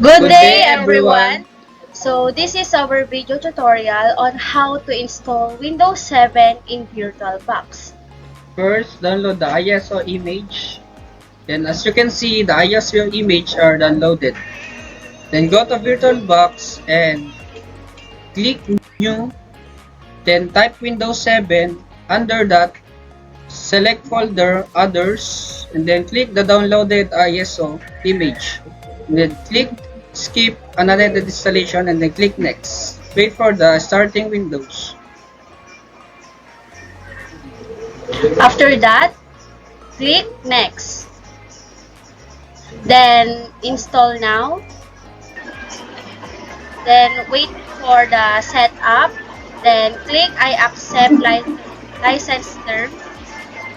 Good Good day day, everyone! everyone. So this is our video tutorial on how to install Windows 7 in VirtualBox. First, download the ISO image. Then as you can see, the ISO image are downloaded. Then go to VirtualBox and click New. Then type Windows 7. Under that, select folder Others. And then click the downloaded ISO image. And then click Skip Unattended installation and then click Next. Wait for the starting Windows. After that, click Next. Then install now. Then wait for the setup. Then click I accept license terms.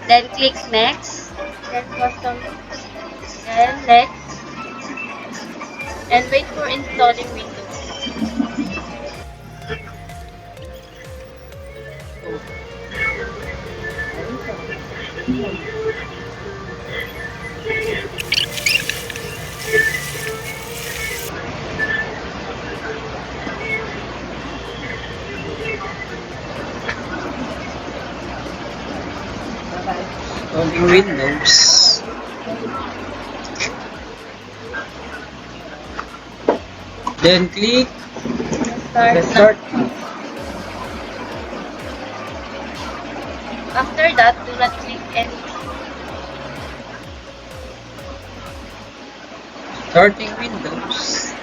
Then click Next. Then custom. Then Next. And wait for installing Windows. Installing Windows. Then click the start. After that, do not click anything. Starting Windows.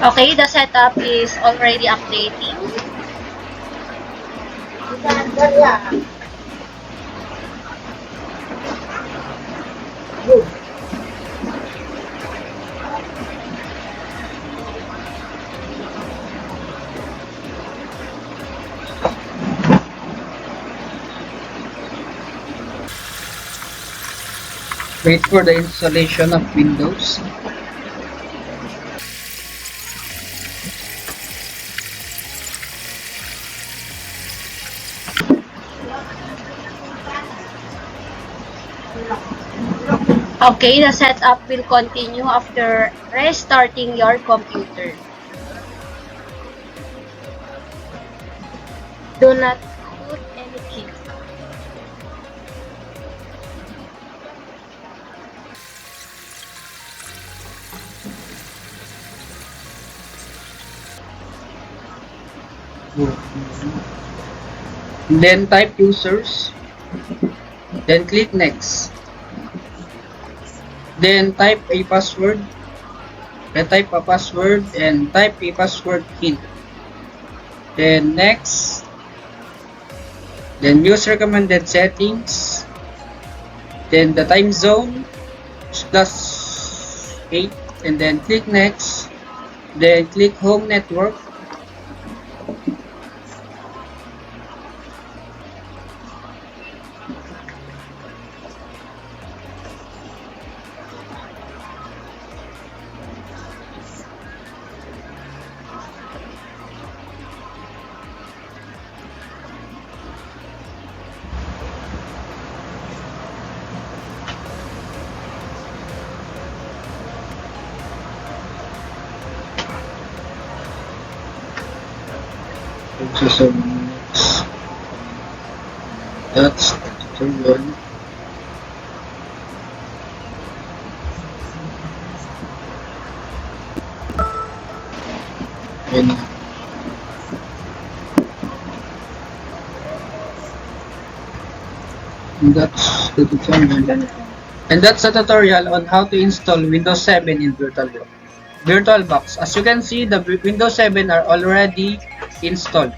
Okay, the setup is already updating. Wait for the installation of Windows. Okay, the setup will continue after restarting your computer. Do not put any key. Then type users. Then click next. Then type a password. Then type a password and type a password hint. Then next. Then use recommended settings. Then the time zone is +8 and then click next. Then click home network. That's the tutorial. And that's the tutorial. And that's the tutorial on how to install Windows 7 in VirtualBox. As you can see, the Windows 7 are already installed.